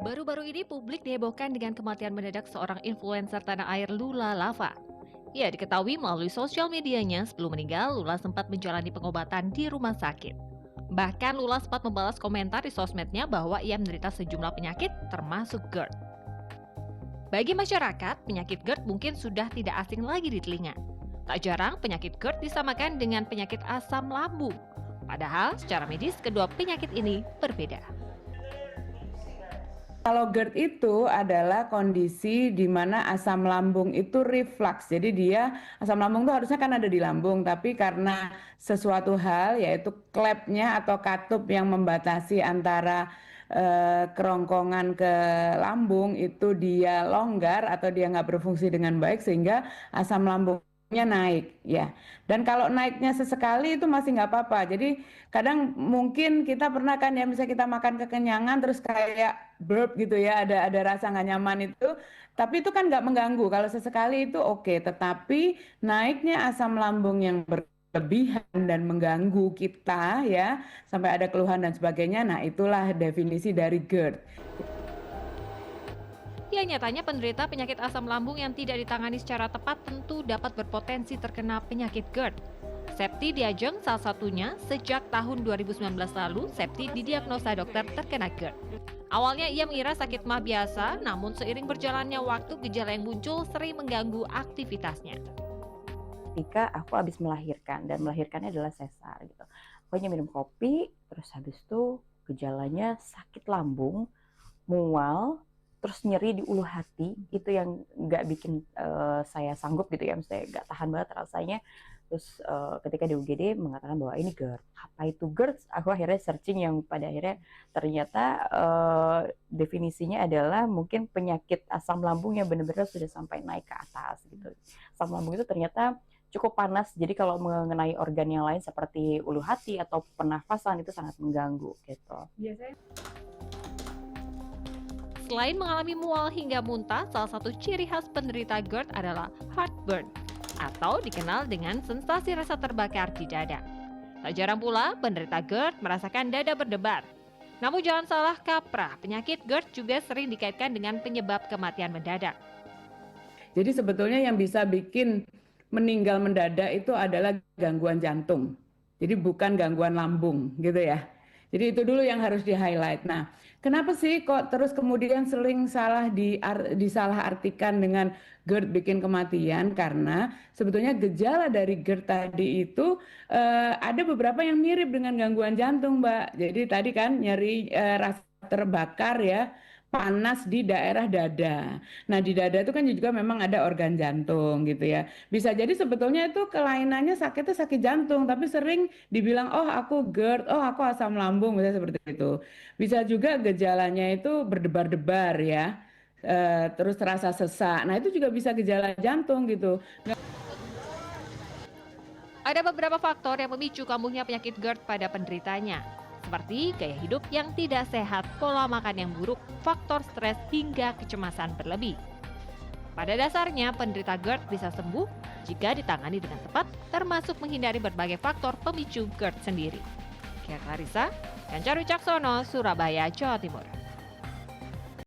Baru-baru ini publik dihebohkan dengan kematian mendadak seorang influencer tanah air Lula Lava. Ia diketahui melalui sosial medianya sebelum meninggal, Lula sempat menjalani pengobatan di rumah sakit. Bahkan Lula sempat membalas komentar di sosmednya bahwa ia menderita sejumlah penyakit termasuk GERD. Bagi masyarakat, penyakit GERD mungkin sudah tidak asing lagi di telinga. Tak jarang penyakit GERD disamakan dengan penyakit asam lambung. Padahal secara medis kedua penyakit ini berbeda. Kalau GERD itu adalah kondisi di mana asam lambung itu reflux. Jadi dia asam lambung itu harusnya kan ada di lambung, tapi karena sesuatu hal yaitu klepnya atau katup yang membatasi antara kerongkongan ke lambung itu dia longgar atau dia nggak berfungsi dengan baik sehingga asam lambungnya naik ya. Dan kalau naiknya sesekali itu masih nggak apa-apa. Jadi kadang mungkin kita pernah kan ya misalnya kita makan kekenyangan terus kayak burp gitu ya, ada rasa nggak nyaman itu, tapi itu kan nggak mengganggu. Kalau sesekali itu oke, tetapi naiknya asam lambung yang berlebihan dan mengganggu kita ya sampai ada keluhan dan sebagainya, nah itulah definisi dari GERD. Ya, nyatanya penderita penyakit asam lambung yang tidak ditangani secara tepat tentu dapat berpotensi terkena penyakit GERD. Septi Diajeng salah satunya. Sejak tahun 2019 lalu, Septi didiagnosa dokter terkena GERD. Awalnya ia mengira sakit mah biasa, namun seiring berjalannya waktu gejala yang muncul sering mengganggu aktivitasnya. Ketika aku habis melahirkan, dan melahirkannya adalah sesar gitu. Aku hanya minum kopi, terus habis itu gejalanya sakit lambung, mual, terus nyeri di ulu hati, itu yang nggak bikin saya sanggup gitu ya, maksudnya nggak tahan banget rasanya. Terus ketika di UGD mengatakan bahwa ini GERD. Apa itu GERD? Aku akhirnya searching yang pada akhirnya ternyata definisinya adalah mungkin penyakit asam lambung yang benar-benar sudah sampai naik ke atas gitu. Asam lambung itu ternyata cukup panas, jadi kalau mengenai organ yang lain seperti ulu hati atau pernafasan itu sangat mengganggu gitu. Biasanya Selain mengalami mual hingga muntah, salah satu ciri khas penderita GERD adalah heartburn, atau dikenal dengan sensasi rasa terbakar di dada. Tak jarang pula penderita GERD merasakan dada berdebar. Namun jangan salah kaprah, penyakit GERD juga sering dikaitkan dengan penyebab kematian mendadak. jadi sebetulnya yang bisa bikin meninggal mendadak itu adalah gangguan jantung. Jadi bukan gangguan lambung gitu ya. Jadi itu dulu yang harus di-highlight. Nah, kenapa sih kok terus kemudian sering disalahartikan dengan GERD bikin kematian? Karena sebetulnya gejala dari GERD tadi itu ada beberapa yang mirip dengan gangguan jantung, Mbak. Jadi tadi kan nyeri rasa terbakar ya, panas di daerah dada. Nah, di dada itu kan juga memang ada organ jantung gitu ya. Bisa jadi sebetulnya itu kelainannya sakitnya sakit jantung, tapi sering dibilang, oh aku GERD, oh aku asam lambung, misalnya seperti itu. Bisa juga gejalanya itu berdebar-debar ya, terus terasa sesak. Nah, itu juga bisa gejala jantung gitu. Ada beberapa faktor yang memicu kambuhnya penyakit GERD pada penderitanya, seperti gaya hidup yang tidak sehat, pola makan yang buruk, faktor stres, hingga kecemasan berlebih. Pada dasarnya, penderita GERD bisa sembuh jika ditangani dengan tepat, termasuk menghindari berbagai faktor pemicu GERD sendiri. Kia Clarissa, Ganjar Wicaksono, Surabaya, Jawa Timur.